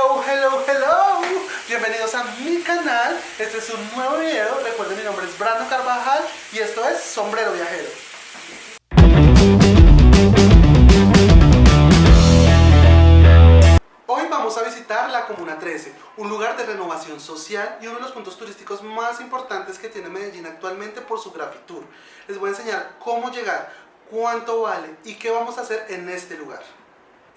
Hello. Bienvenidos a mi canal. Este es un nuevo video. Recuerden, mi nombre es Brando Carvajal y esto es Sombrero Viajero. Hoy vamos a visitar la Comuna 13, un lugar de renovación social y uno de los puntos turísticos más importantes que tiene Medellín actualmente por su Grafitur. Les voy a enseñar cómo llegar, cuánto vale y qué vamos a hacer en este lugar.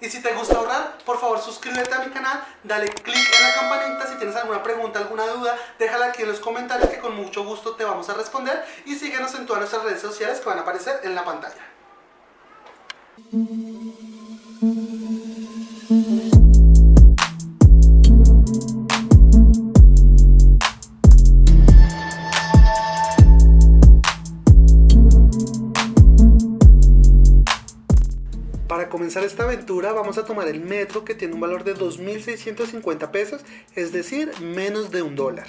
Y si te gusta ahorrar, por favor suscríbete a mi canal, dale click en la campanita. Si tienes alguna pregunta, alguna duda, déjala aquí en los comentarios que con mucho gusto te vamos a responder. Y síguenos en todas nuestras redes sociales que van a aparecer en la pantalla. Para comenzar esta aventura vamos a tomar el metro, que tiene un valor de 2.650 pesos, es decir, menos de $1.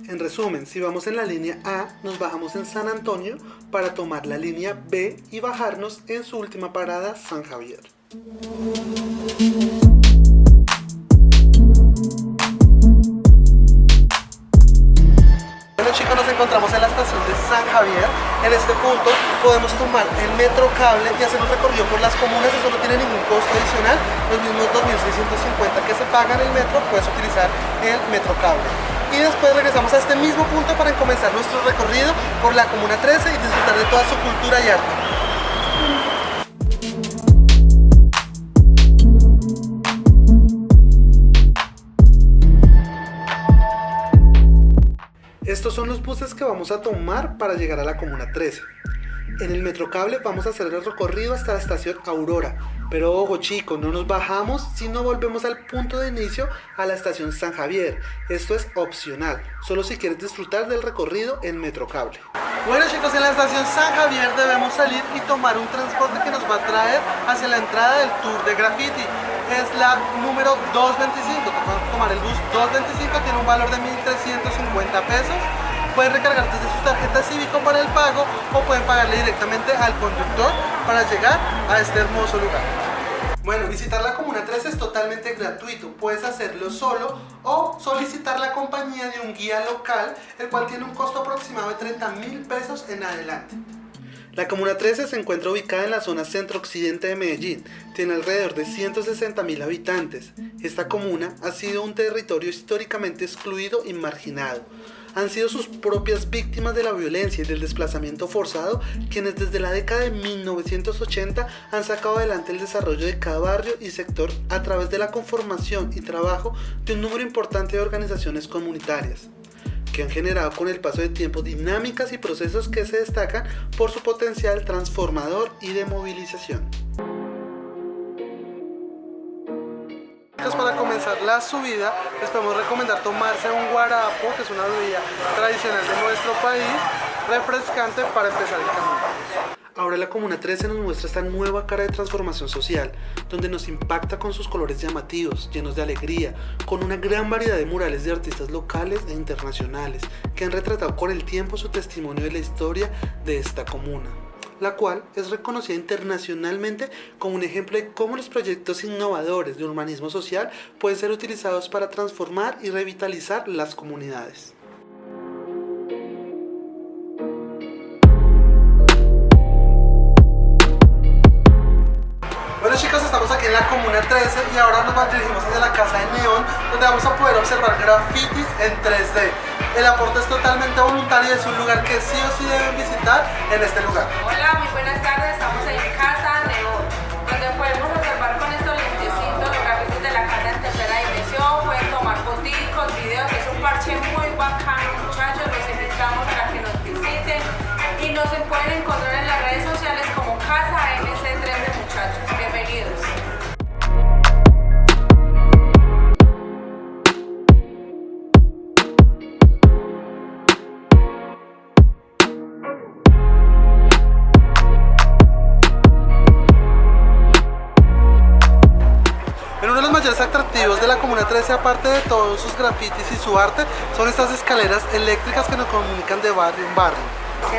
En resumen, si vamos en la línea A, nos bajamos en San Antonio para tomar la línea B y bajarnos en su última parada, San Javier. Bueno chicos, nos encontramos en la estación de San Javier. En este punto podemos tomar el metro cable y hacer un recorrido por las comunas. Eso no tiene ningún costo adicional. Los mismos 2.650 que se pagan el metro, puedes utilizar el metro cable. Y después regresamos a este mismo punto para comenzar nuestro recorrido por la Comuna 13 y disfrutar de toda su cultura y arte. Estos son los buses que vamos a tomar para llegar a la Comuna 13. En el Metrocable vamos a hacer el recorrido hasta la estación Aurora. Pero ojo chicos, no nos bajamos si no volvemos al punto de inicio, a la estación San Javier. Esto es opcional, solo si quieres disfrutar del recorrido en Metrocable. Bueno chicos, en la estación San Javier debemos salir y tomar un transporte que nos va a traer hacia la entrada del Tour de Graffiti. Es la número 225, tomar el bus 225, tiene un valor de 1.350 pesos. Pueden recargar desde su tarjeta cívico para el pago o pueden pagarle directamente al conductor para llegar a este hermoso lugar. Bueno, visitar la Comuna 13 es totalmente gratuito. Puedes hacerlo solo o solicitar la compañía de un guía local, el cual tiene un costo aproximado de 30.000 pesos en adelante. La Comuna 13 se encuentra ubicada en la zona centro-occidente de Medellín. Tiene alrededor de 160.000 habitantes. Esta comuna ha sido un territorio históricamente excluido y marginado. Han sido sus propias víctimas de la violencia y del desplazamiento forzado quienes desde la década de 1980 han sacado adelante el desarrollo de cada barrio y sector a través de la conformación y trabajo de un número importante de organizaciones comunitarias, que han generado con el paso de tiempo dinámicas y procesos que se destacan por su potencial transformador y de movilización. Para comenzar la subida les podemos recomendar tomarse un guarapo, que es una bebida tradicional de nuestro país, refrescante para empezar el camino. Ahora la Comuna 13 nos muestra esta nueva cara de transformación social, donde nos impacta con sus colores llamativos, llenos de alegría, con una gran variedad de murales de artistas locales e internacionales, que han retratado con el tiempo su testimonio de la historia de esta comuna, la cual es reconocida internacionalmente como un ejemplo de cómo los proyectos innovadores de urbanismo social pueden ser utilizados para transformar y revitalizar las comunidades. Bueno chicos, estamos aquí en la Comuna 13 y ahora nos dirigimos hacia la Casa de Neón, donde vamos a poder observar grafitis en 3D. El aporte es totalmente voluntario y es un lugar que sí o sí deben visitar en este lugar. Hola, muy buenas tardes, estamos en Casa Neón, donde podemos observar con estos lentecitos los grafitis de la casa en tercera dimensión, pueden tomar fotos, videos, es un parche muy bacano muchachos, los invitamos a que nos visiten y nos pueden encontrar en las redes sociales como Casa NC13 muchachos, bienvenidos. Mayores atractivos de la Comuna 13, aparte de todos sus grafitis y su arte, son estas escaleras eléctricas que nos comunican de barrio en barrio.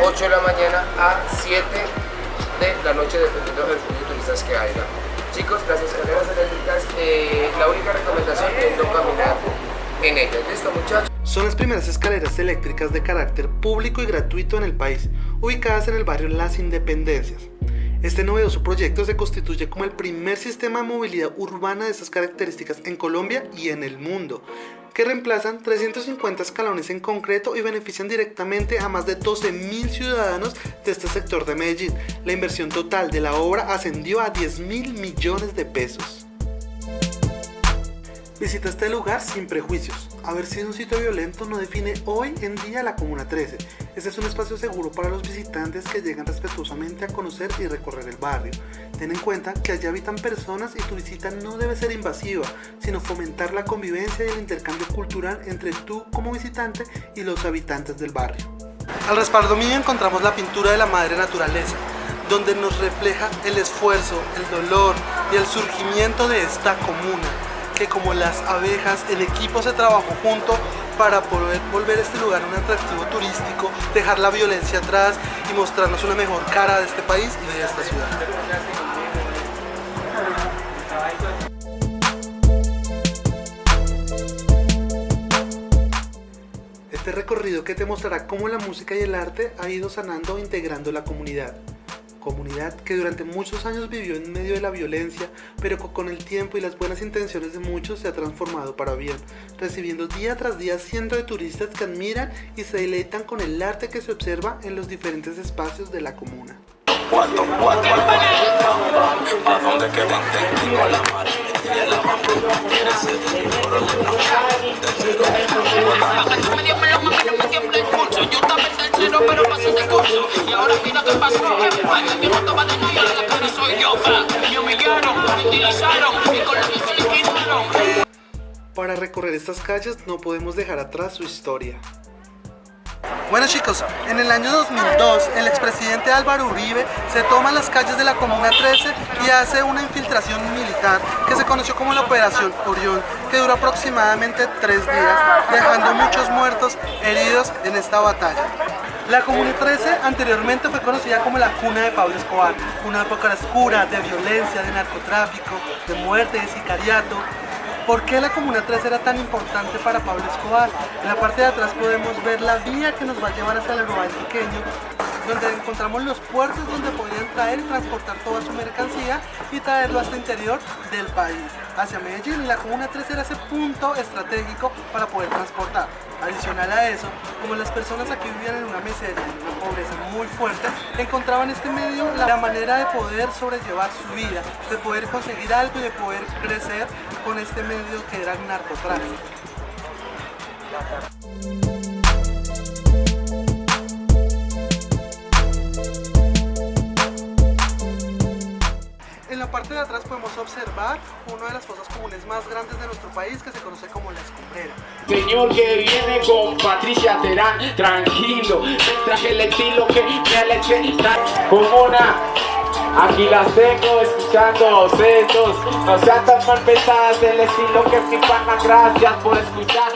8 de la mañana a 7 de la noche dependiendo del flujo de turistas que haya. Chicos, las escaleras eléctricas, la única recomendación es no caminar en ellas. ¿Listo, muchachos? Son las primeras escaleras eléctricas de carácter público y gratuito en el país, ubicadas en el barrio Las Independencias. Este novedoso proyecto se constituye como el primer sistema de movilidad urbana de estas características en Colombia y en el mundo, que reemplazan 350 escalones en concreto y benefician directamente a más de 12.000 ciudadanos de este sector de Medellín. La inversión total de la obra ascendió a 10.000 millones de pesos. Visita este lugar sin prejuicios. Haber sido un sitio violento no define hoy en día la Comuna 13. Este es un espacio seguro para los visitantes que llegan respetuosamente a conocer y recorrer el barrio. Ten en cuenta que allí habitan personas y tu visita no debe ser invasiva, sino fomentar la convivencia y el intercambio cultural entre tú como visitante y los habitantes del barrio. Al respaldo mío encontramos la pintura de la madre naturaleza, donde nos refleja el esfuerzo, el dolor y el surgimiento de esta comuna, que como las abejas, el equipo se trabajó junto para poder volver este lugar un atractivo turístico, dejar la violencia atrás y mostrarnos una mejor cara de este país y de esta ciudad. Este recorrido que te mostrará cómo la música y el arte ha ido sanando e integrando la comunidad. Comunidad que durante muchos años vivió en medio de la violencia, pero con el tiempo y las buenas intenciones de muchos se ha transformado para bien, recibiendo día tras día cientos de turistas que admiran y se deleitan con el arte que se observa en los diferentes espacios de la comuna. Para recorrer estas calles no podemos dejar atrás su historia. Bueno chicos, en el año 2002 el expresidente Álvaro Uribe se toma las calles de la Comuna 13 y hace una infiltración militar que se conoció como la Operación Orión, que duró aproximadamente 3 días, dejando muchos muertos, heridos en esta batalla. La Comuna 13 anteriormente fue conocida como la cuna de Pablo Escobar, una época oscura de violencia, de narcotráfico, de muerte, de sicariato. ¿Por qué la Comuna 13 era tan importante para Pablo Escobar? En la parte de atrás podemos ver la vía que nos va a llevar hacia el Agroval Pequeño, donde encontramos los puertos donde podían traer y transportar toda su mercancía y traerlo hasta el interior del país, hacia Medellín, y la Comuna 13 era ese punto estratégico para poder transportar. Adicional a eso, como las personas aquí vivían en una miseria, en una pobreza muy fuerte, encontraban en este medio la manera de poder sobrellevar su vida, de poder conseguir algo y de poder crecer con este medio que era el narcotráfico. En la parte de atrás podemos observar una de las fosas comunes más grandes de nuestro país, que se conoce como la Escombrera. Señor que viene con Patricia Terán, tranquilo, traje el estilo que me aleché, comuna. Aquí las tengo escuchando estos, no sean tan mal pensadas, el estilo que mi pana, gracias por escuchar.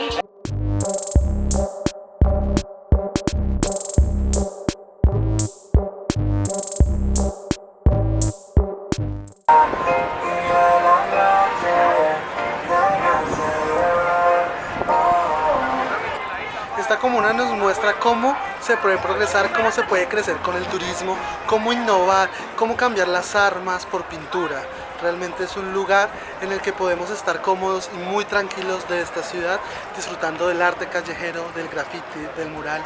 Esta comuna nos muestra cómo se puede progresar, cómo se puede crecer con el turismo, cómo innovar, cómo cambiar las armas por pintura. Realmente es un lugar en el que podemos estar cómodos y muy tranquilos de esta ciudad, disfrutando del arte callejero, del graffiti, del mural.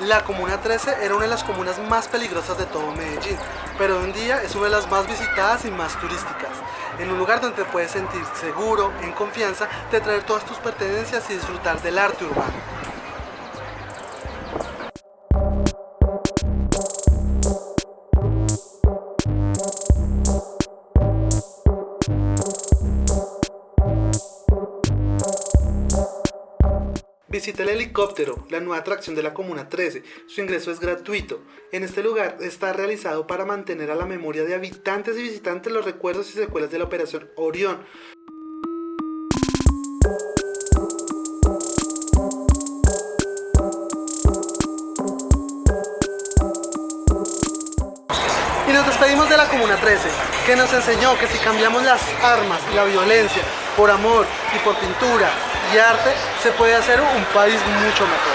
La Comuna 13 era una de las comunas más peligrosas de todo Medellín, pero hoy en día es una de las más visitadas y más turísticas. En un lugar donde te puedes sentir seguro, en confianza, de traer todas tus pertenencias y disfrutar del arte urbano. Visita el helicóptero, la nueva atracción de la Comuna 13. Su ingreso es gratuito. En este lugar está realizado para mantener a la memoria de habitantes y visitantes los recuerdos y secuelas de la Operación Orión. Y nos despedimos de la Comuna 13, que nos enseñó que si cambiamos las armas y la violencia por amor y por pintura y arte, se puede hacer un país mucho mejor.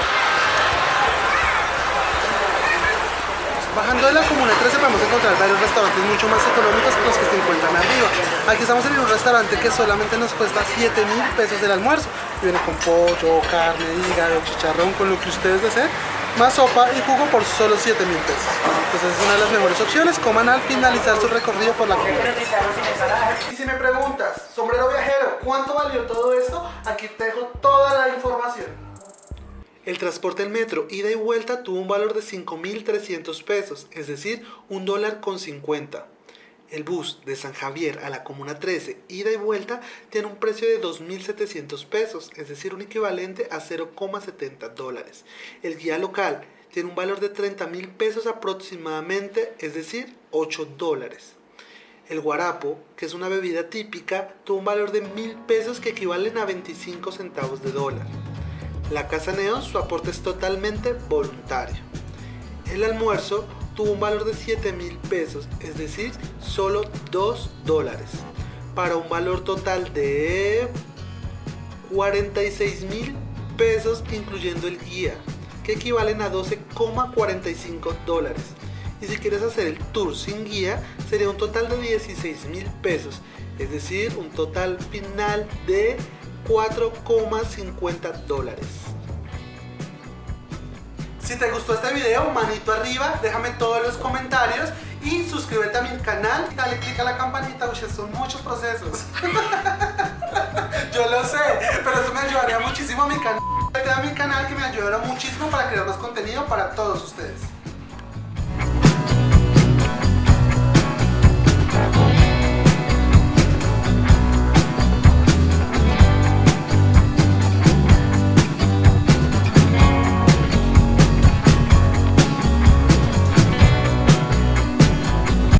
Bajando de la Comuna 13 podemos encontrar varios restaurantes mucho más económicos que los que se encuentran arriba. Aquí estamos en un restaurante que solamente nos cuesta 7.000 pesos el almuerzo. Y viene con pollo, carne, hígado, chicharrón, con lo que ustedes deseen, más sopa y jugo por solo 7.000 pesos. Entonces es una de las mejores opciones. Coman al finalizar su recorrido por la Comuna. Y si me preguntas, sombrero viajero, ¿cuánto valió todo esto? Aquí te dejo toda la información. El transporte en metro ida y vuelta tuvo un valor de 5.300 pesos, es decir, $1.50. El bus de San Javier a la Comuna 13 ida y vuelta tiene un precio de 2.700 pesos, es decir, un equivalente a $0,70. El guía local tiene un valor de 30.000 pesos aproximadamente, es decir, $8. El guarapo, que es una bebida típica, tuvo un valor de 1.000 pesos que equivalen a 25 centavos de dólar. La Casa Neón, su aporte es totalmente voluntario. El almuerzo tuvo un valor de 7.000 pesos, es decir, solo $2, para un valor total de 46.000 pesos incluyendo el guía, que equivalen a $12,45. Y si quieres hacer el tour sin guía, sería un total de 16.000 pesos, es decir, un total final de $4,50. Si te gustó este video, manito arriba, déjame todos los comentarios y suscríbete a mi canal y dale click a la campanita, porque son muchos procesos. Yo lo sé, pero eso me ayudaría muchísimo a mi canal. A mi canal, que me ayudará muchísimo para crear más contenido para todos ustedes.